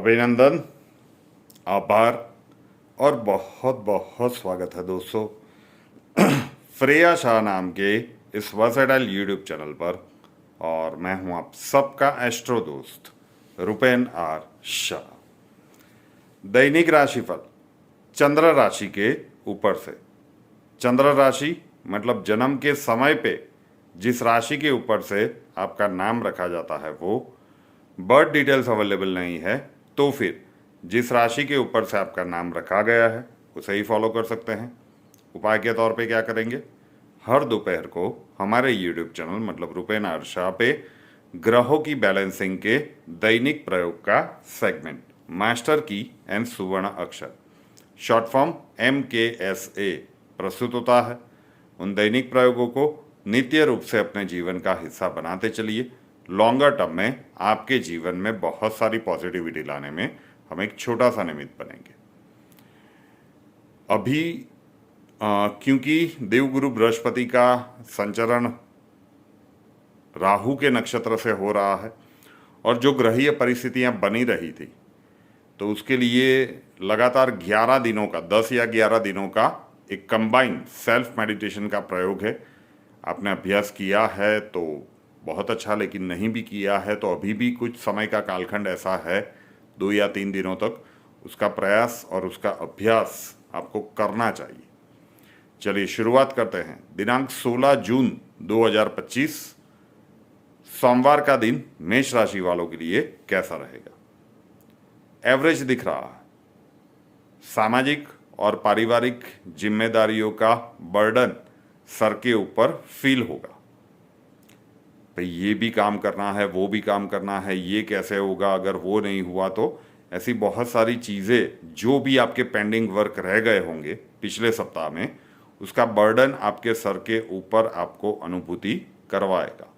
अभिनंदन, आभार और बहुत बहुत स्वागत है दोस्तों फ्रेया शाह नाम के इस वर्सेटाइल यूट्यूब चैनल पर। और मैं हूं आप सबका एस्ट्रो दोस्त रुपेन आर शाह। दैनिक राशिफल चंद्र राशि के ऊपर से। चंद्र राशि मतलब जन्म के समय पे जिस राशि के ऊपर से आपका नाम रखा जाता है वो बर्थ डिटेल्स अवेलेबल नहीं है, तो फिर जिस राशि के ऊपर से आपका नाम रखा गया है उसे ही फॉलो कर सकते हैं। उपाय के तौर पे क्या करेंगे, हर दोपहर को हमारे यूट्यूब चैनल मतलब रुपेन आर शाह पे ग्रहों की बैलेंसिंग के दैनिक प्रयोग का सेगमेंट मास्टर की एंड सुवर्ण अक्षर शॉर्ट फॉर्म MKSA प्रस्तुत होता है। उन दैनिक प्रयोगों को नित्य रूप से अपने जीवन का हिस्सा बनाते चलिए। लॉन्गर टर्म में आपके जीवन में बहुत सारी पॉजिटिविटी लाने में हम एक छोटा सा निमित्त बनेंगे। अभी क्योंकि देवगुरु बृहस्पति का संचरण राहु के नक्षत्र से हो रहा है और जो ग्रहीय परिस्थितियां बनी रही थी, तो उसके लिए लगातार 11 दिनों का 10 या 11 दिनों का एक कंबाइंड सेल्फ मेडिटेशन का प्रयोग है। आपने अभ्यास किया है तो बहुत अच्छा, लेकिन नहीं भी किया है तो अभी भी कुछ समय का कालखंड ऐसा है 2 या 3 दिनों तक उसका प्रयास और उसका अभ्यास आपको करना चाहिए। चलिए शुरुआत करते हैं। दिनांक 16 जून 2025 सोमवार का दिन मेष राशि वालों के लिए कैसा रहेगा। एवरेज दिख रहा है। सामाजिक और पारिवारिक जिम्मेदारियों का बर्डन सर के ऊपर फील होगा। भाई ये भी काम करना है, वो भी काम करना है, ये कैसे होगा, अगर वो नहीं हुआ तो ऐसी बहुत सारी चीज़ें जो भी आपके पेंडिंग वर्क रह गए होंगे पिछले सप्ताह में, उसका बर्डन आपके सर के ऊपर आपको अनुभूति करवाएगा।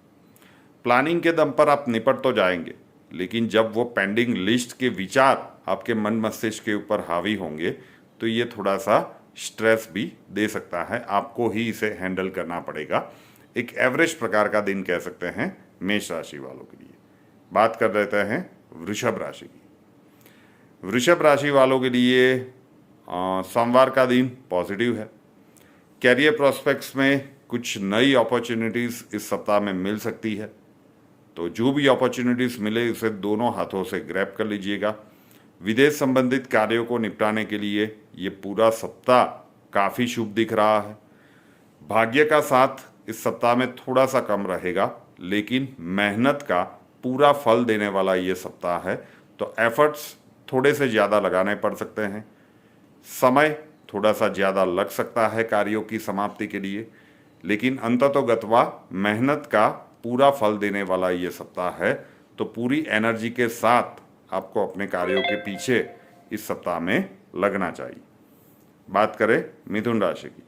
प्लानिंग के दम पर आप निपट तो जाएंगे, लेकिन जब वो पेंडिंग लिस्ट के विचार आपके मन मस्तिष्क के ऊपर हावी होंगे तो ये थोड़ा सा स्ट्रेस भी दे सकता है। आपको ही इसे हैंडल करना पड़ेगा। एक एवरेज प्रकार का दिन कह सकते हैं मेष राशि वालों के लिए। बात कर लेते हैं वृषभ राशि की। वृषभ राशि वालों के लिए सोमवार का दिन पॉजिटिव है। कैरियर प्रोस्पेक्ट्स में कुछ नई अपॉर्चुनिटीज़ इस सप्ताह में मिल सकती है, तो जो भी अपॉर्चुनिटीज़ मिले उसे दोनों हाथों से ग्रैब कर लीजिएगा। विदेश संबंधित कार्यों को निपटाने के लिए ये पूरा सप्ताह काफ़ी शुभ दिख रहा है। भाग्य का साथ इस सप्ताह में थोड़ा सा कम रहेगा, लेकिन मेहनत का पूरा फल देने वाला ये सप्ताह है, तो एफर्ट्स थोड़े से ज़्यादा लगाने पड़ सकते हैं। समय थोड़ा सा ज़्यादा लग सकता है कार्यों की समाप्ति के लिए, लेकिन अंततोगत्वा मेहनत का पूरा फल देने वाला ये सप्ताह है, तो पूरी एनर्जी के साथ आपको अपने कार्यों के पीछे इस सप्ताह में लगना चाहिए। बात करें मिथुन राशि की।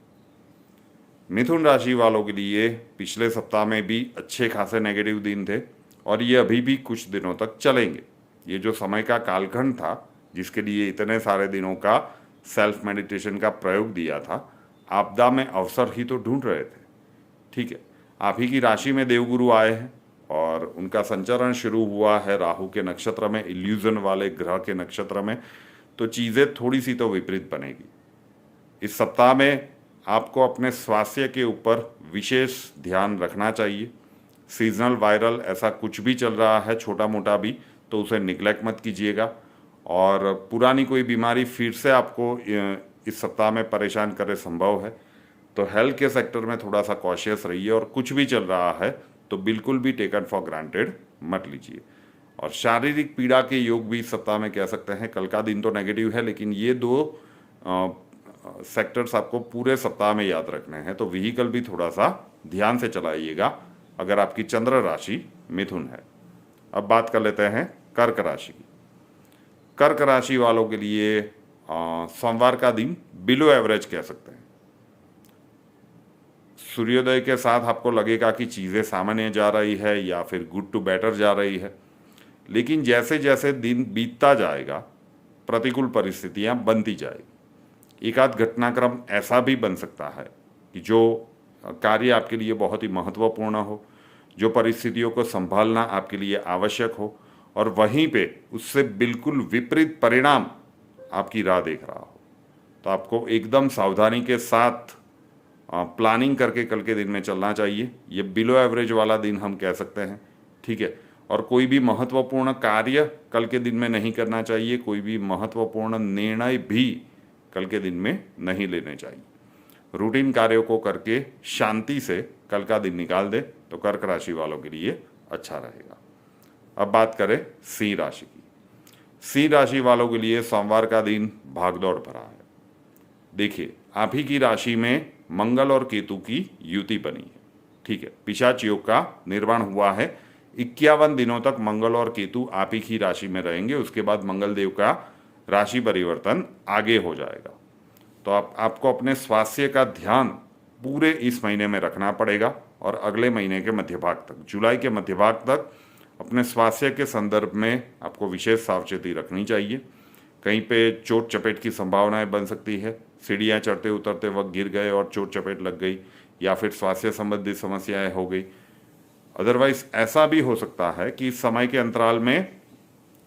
मिथुन राशि वालों के लिए पिछले सप्ताह में भी अच्छे खासे नेगेटिव दिन थे और ये अभी भी कुछ दिनों तक चलेंगे। ये जो समय का कालखंड था जिसके लिए इतने सारे दिनों का सेल्फ मेडिटेशन का प्रयोग दिया था, आपदा में अवसर ही तो ढूंढ रहे थे। ठीक है, आप ही की राशि में देवगुरु आए हैं और उनका संचरण शुरू हुआ है राहु के नक्षत्र में, इल्यूजन वाले ग्रह के नक्षत्र में, तो चीज़ें थोड़ी सी तो विपरीत बनेगी। इस सप्ताह में आपको अपने स्वास्थ्य के ऊपर विशेष ध्यान रखना चाहिए। सीजनल वायरल ऐसा कुछ भी चल रहा है छोटा मोटा भी, तो उसे निग्लेक्ट मत कीजिएगा। और पुरानी कोई बीमारी फिर से आपको इस सप्ताह में परेशान करे संभव है, तो हेल्थ के सेक्टर में थोड़ा सा कॉशियस रहिए। और कुछ भी चल रहा है तो बिल्कुल भी टेकन फॉर ग्रांटेड मत लीजिए। और शारीरिक पीड़ा के योग भी इस सप्ताह में कह सकते हैं। कल का दिन तो नेगेटिव है, लेकिन ये दो सेक्टर्स आपको पूरे सप्ताह में याद रखने हैं, तो व्हीकल भी थोड़ा सा ध्यान से चलाइएगा अगर आपकी चंद्र राशि मिथुन है। अब बात कर लेते हैं कर्क राशि की। कर्क राशि वालों के लिए सोमवार का दिन बिलो एवरेज कह सकते हैं। सूर्योदय के साथ आपको लगेगा कि चीज़ें सामान्य जा रही है या फिर गुड टू बेटर जा रही है, लेकिन जैसे जैसे दिन बीतता जाएगा प्रतिकूल परिस्थितियां बनती जाएगी। एक आध घटनाक्रम ऐसा भी बन सकता है कि जो कार्य आपके लिए बहुत ही महत्वपूर्ण हो, जो परिस्थितियों को संभालना आपके लिए आवश्यक हो, और वहीं पे उससे बिल्कुल विपरीत परिणाम आपकी राह देख रहा हो, तो आपको एकदम सावधानी के साथ प्लानिंग करके कल के दिन में चलना चाहिए। ये बिलो एवरेज वाला दिन हम कह सकते हैं, ठीक है। और कोई भी महत्वपूर्ण कार्य कल के दिन में नहीं करना चाहिए, कोई भी महत्वपूर्ण निर्णय भी कल के दिन में नहीं लेने चाहिए। रूटीन कार्यों को करके शांति से कल का दिन निकाल दे तो कर्क राशि वालों के लिए अच्छा रहेगा। अब बात करें सिंह राशि की। सिंह राशि वालों के लिए सोमवार का दिन भागदौड़ भरा है। देखिए, आप ही की राशि में मंगल और केतु की युति बनी है, ठीक है। पिशाच योग का निर्माण हुआ है। 51 दिनों तक मंगल और केतु आप ही की राशि में रहेंगे, उसके बाद मंगल देव का राशि परिवर्तन आगे हो जाएगा। तो आपको अपने स्वास्थ्य का ध्यान पूरे इस महीने में रखना पड़ेगा और अगले महीने के मध्य भाग तक, जुलाई के मध्य भाग तक अपने स्वास्थ्य के संदर्भ में आपको विशेष सावचेती रखनी चाहिए। कहीं पे चोट चपेट की संभावनाएं बन सकती है, सीढ़ियाँ चढ़ते उतरते वक्त गिर गए और चोट चपेट लग गई, या फिर स्वास्थ्य संबंधित समस्याएं हो गई। अदरवाइज ऐसा भी हो सकता है कि इस समय के अंतराल में,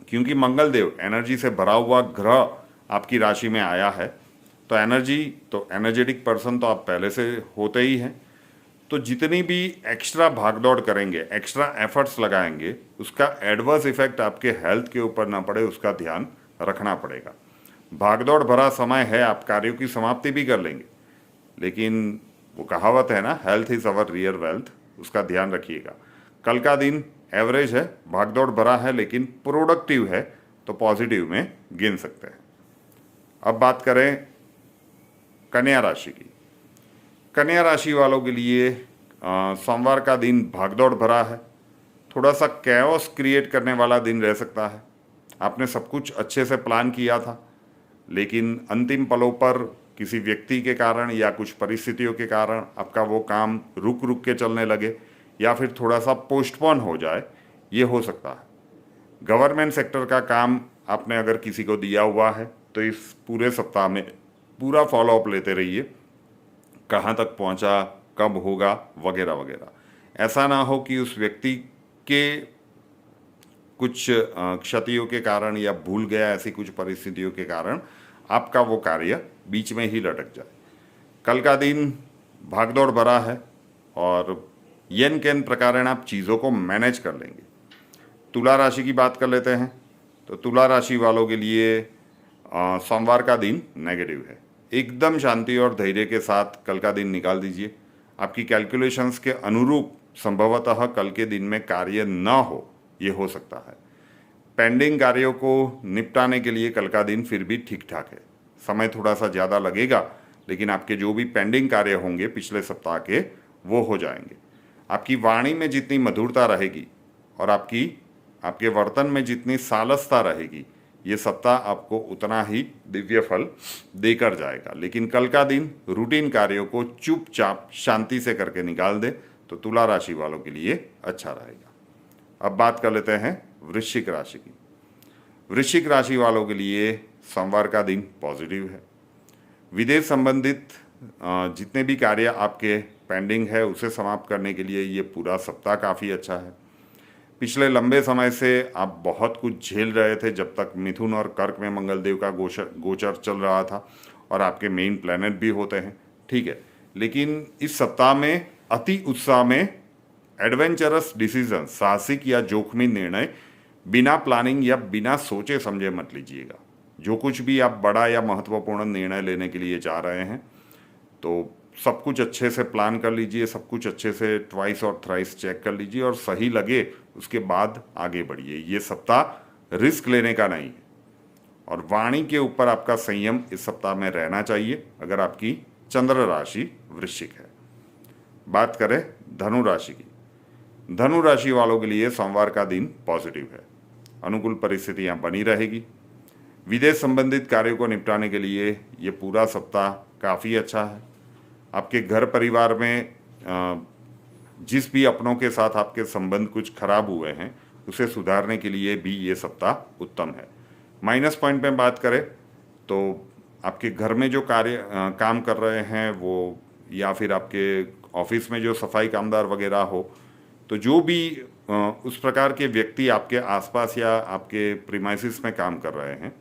क्योंकि मंगल देव एनर्जी से भरा हुआ ग्रह आपकी राशि में आया है, तो एनर्जेटिक पर्सन तो आप पहले से होते ही हैं, तो जितनी भी एक्स्ट्रा भागदौड़ करेंगे, एक्स्ट्रा एफर्ट्स लगाएंगे, उसका एडवर्स इफेक्ट आपके हेल्थ के ऊपर ना पड़े, उसका ध्यान रखना पड़ेगा। भागदौड़ भरा समय है, आप कार्यों की समाप्ति भी कर लेंगे, लेकिन वो कहावत है ना, health is our real wealth, उसका ध्यान रखिएगा। कल का दिन एवरेज है, भागदौड़ भरा है, लेकिन प्रोडक्टिव है, तो पॉजिटिव में गिन सकते हैं। अब बात करें कन्या राशि की। कन्या राशि वालों के लिए सोमवार का दिन भागदौड़ भरा है, थोड़ा सा कैओस क्रिएट करने वाला दिन रह सकता है। आपने सब कुछ अच्छे से प्लान किया था, लेकिन अंतिम पलों पर किसी व्यक्ति के कारण या कुछ परिस्थितियों के कारण आपका वो काम रुक रुक के चलने लगे या फिर थोड़ा सा पोस्टपोन हो जाए, ये हो सकता है। गवर्नमेंट सेक्टर का काम आपने अगर किसी को दिया हुआ है तो इस पूरे सप्ताह में पूरा फॉलोअप लेते रहिए, कहाँ तक पहुँचा, कब होगा, वगैरह वगैरह। ऐसा ना हो कि उस व्यक्ति के कुछ क्षतियों के कारण या भूल गया ऐसी कुछ परिस्थितियों के कारण आपका वो कार्य बीच में ही लटक जाए। कल का दिन भागदौड़ भरा है और येन केन प्रकारेण आप चीज़ों को मैनेज कर लेंगे। तुला राशि की बात कर लेते हैं, तो तुला राशि वालों के लिए सोमवार का दिन नेगेटिव है। एकदम शांति और धैर्य के साथ कल का दिन निकाल दीजिए। आपकी कैलकुलेशंस के अनुरूप संभवतः कल के दिन में कार्य न हो, ये हो सकता है। पेंडिंग कार्यों को निपटाने के लिए कल का दिन फिर भी ठीक ठाक है। समय थोड़ा सा ज़्यादा लगेगा, लेकिन आपके जो भी पेंडिंग कार्य होंगे पिछले सप्ताह के, वो हो जाएंगे। आपकी वाणी में जितनी मधुरता रहेगी और आपके वर्तन में जितनी सालसता रहेगी, ये सप्ताह आपको उतना ही दिव्य फल देकर जाएगा। लेकिन कल का दिन रूटीन कार्यों को चुपचाप शांति से करके निकाल दे तो तुला राशि वालों के लिए अच्छा रहेगा। अब बात कर लेते हैं वृश्चिक राशि की। वृश्चिक राशि वालों के लिए सोमवार का दिन पॉजिटिव है। विदेश संबंधित जितने भी कार्य आपके पेंडिंग है उसे समाप्त करने के लिए ये पूरा सप्ताह काफ़ी अच्छा है। पिछले लंबे समय से आप बहुत कुछ झेल रहे थे जब तक मिथुन और कर्क में मंगल देव का गोचर चल रहा था और आपके मेन प्लैनेट भी होते हैं, ठीक है। लेकिन इस सप्ताह में अति उत्साह में एडवेंचरस डिसीजन, साहसिक या जोखिम निर्णय बिना प्लानिंग या बिना सोचे समझे मत लीजिएगा। जो कुछ भी आप बड़ा या महत्वपूर्ण निर्णय लेने के लिए जा रहे हैं तो सब कुछ अच्छे से प्लान कर लीजिए, सब कुछ अच्छे से ट्वाइस और थ्राइस चेक कर लीजिए और सही लगे उसके बाद आगे बढ़िए। ये सप्ताह रिस्क लेने का नहीं है और वाणी के ऊपर आपका संयम इस सप्ताह में रहना चाहिए अगर आपकी चंद्र राशि वृश्चिक है। बात करें धनु राशि की। धनु राशि वालों के लिए सोमवार का दिन पॉजिटिव है, अनुकूल परिस्थितियां बनी रहेगी। विदेश संबंधित कार्यों को निपटाने के लिए ये पूरा सप्ताह काफ़ी अच्छा है। आपके घर परिवार में जिस भी अपनों के साथ आपके संबंध कुछ खराब हुए हैं उसे सुधारने के लिए भी ये सप्ताह उत्तम है। माइनस पॉइंट में बात करें तो आपके घर में जो काम कर रहे हैं वो, या फिर आपके ऑफिस में जो सफाई कामदार वगैरह हो, तो जो भी उस प्रकार के व्यक्ति आपके आसपास या आपके प्रीमाइसिस में काम कर रहे हैं,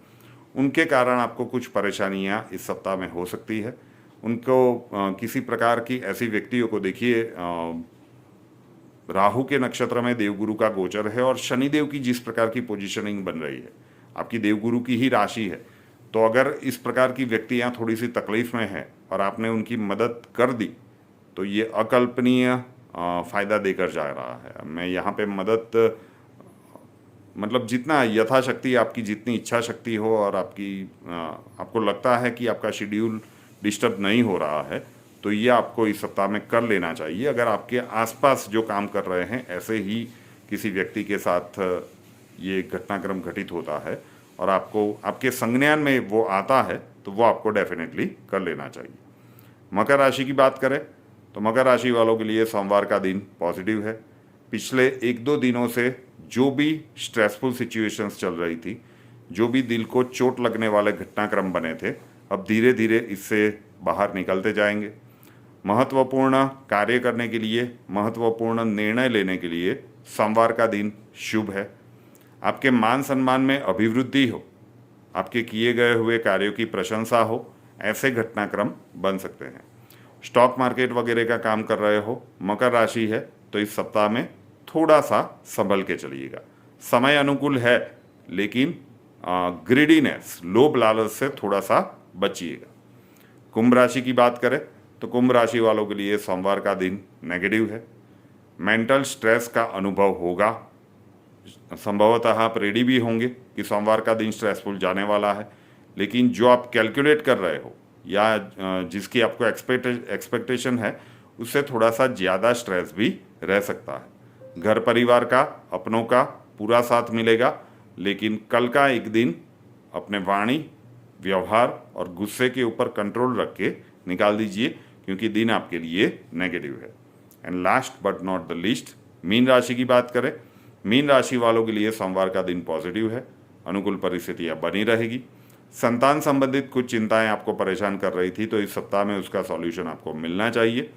उनके कारण आपको कुछ परेशानियां इस सप्ताह में हो सकती है। उनको किसी प्रकार की ऐसी व्यक्तियों को देखिए, राहु के नक्षत्र में देवगुरु का गोचर है और शनिदेव की जिस प्रकार की पोजीशनिंग बन रही है, आपकी देवगुरु की ही राशि है, तो अगर इस प्रकार की व्यक्तियां थोड़ी सी तकलीफ में है और आपने उनकी मदद कर दी तो ये अकल्पनीय फायदा देकर जा रहा है। मैं यहाँ पे मदद मतलब जितना यथाशक्ति, आपकी जितनी इच्छा शक्ति हो और आपको लगता है कि आपका शेड्यूल डिस्टर्ब नहीं हो रहा है, तो ये आपको इस सप्ताह में कर लेना चाहिए। अगर आपके आसपास जो काम कर रहे हैं ऐसे ही किसी व्यक्ति के साथ ये घटनाक्रम घटित होता है और आपको आपके संज्ञान में वो आता है, तो वो आपको डेफिनेटली कर लेना चाहिए। मकर राशि की बात करें तो मकर राशि वालों के लिए सोमवार का दिन पॉजिटिव है। पिछले 1-2 दिनों से जो भी स्ट्रेसफुल सिचुएशंस चल रही थी, जो भी दिल को चोट लगने वाले घटनाक्रम बने थे, अब धीरे धीरे इससे बाहर निकलते जाएंगे। महत्वपूर्ण कार्य करने के लिए, महत्वपूर्ण निर्णय लेने के लिए सोमवार का दिन शुभ है। आपके मान सम्मान में अभिवृद्धि हो, आपके किए गए हुए कार्यों की प्रशंसा हो, ऐसे घटनाक्रम बन सकते हैं। स्टॉक मार्केट वगैरह का काम कर रहे हो, मकर राशि है, तो इस सप्ताह में थोड़ा सा संभल के चलिएगा। समय अनुकूल है, लेकिन ग्रीडीनेस, लोभ लालच से थोड़ा सा बचिएगा। कुंभ राशि की बात करें तो कुंभ राशि वालों के लिए सोमवार का दिन नेगेटिव है। मेंटल स्ट्रेस का अनुभव होगा। संभवतः आप रेडी भी होंगे कि सोमवार का दिन स्ट्रेसफुल जाने वाला है, लेकिन जो आप कैलकुलेट कर रहे हो या जिसकी आपको एक्सपेक्टेशन है, उससे थोड़ा सा ज़्यादा स्ट्रेस भी रह सकता है। घर परिवार का, अपनों का पूरा साथ मिलेगा, लेकिन कल का एक दिन अपने वाणी, व्यवहार और गुस्से के ऊपर कंट्रोल रख के निकाल दीजिए, क्योंकि दिन आपके लिए नेगेटिव है। And last but not the least, mean राशि की बात करें। मीन राशि वालों के लिए सोमवार का दिन पॉजिटिव है, अनुकूल परिस्थितियां बनी रहेगी। संतान संबंधित कुछ चिंताएं आपको परेशान कर रही थी, तो इस सप्ताह में उसका सॉल्यूशन आपको मिलना चाहिए।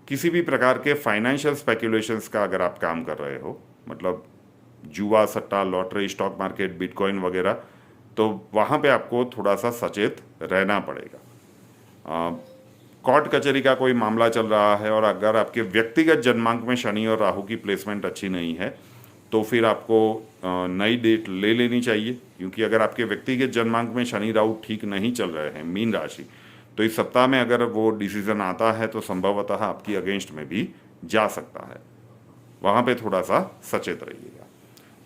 किसी भी प्रकार के फाइनेंशियल स्पेकुलेशंस का अगर आप काम कर रहे हो, मतलब जुआ, सट्टा, लॉटरी, स्टॉक मार्केट, बिटकॉइन वगैरह, तो वहाँ पे आपको थोड़ा सा सचेत रहना पड़ेगा। कोर्ट कचहरी का कोई मामला चल रहा है और अगर आपके व्यक्तिगत जन्मांक में शनि और राहु की प्लेसमेंट अच्छी नहीं है, तो फिर आपको नई डेट ले लेनी चाहिए, क्योंकि अगर आपके व्यक्तिगत जन्मांक में शनि राहु ठीक नहीं चल रहे हैं, मीन राशि, तो इस सप्ताह में अगर वो डिसीजन आता है तो संभवतः आपकी अगेंस्ट में भी जा सकता है। वहाँ पे थोड़ा सा सचेत रहिएगा।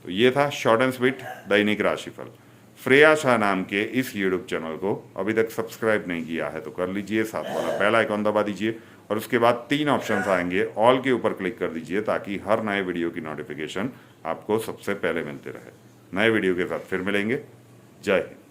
तो ये था शॉर्ट एंड स्वीट दैनिक राशिफल। श्रेया शाह नाम के इस यूट्यूब चैनल को अभी तक सब्सक्राइब नहीं किया है तो कर लीजिए, साथ वाला बेल आइकॉन दबा दीजिए और उसके बाद 3 ऑप्शंस आएंगे, ऑल के ऊपर क्लिक कर दीजिए, ताकि हर नए वीडियो की नोटिफिकेशन आपको सबसे पहले मिलते रहे। नए वीडियो के साथ फिर मिलेंगे। जय हिंद।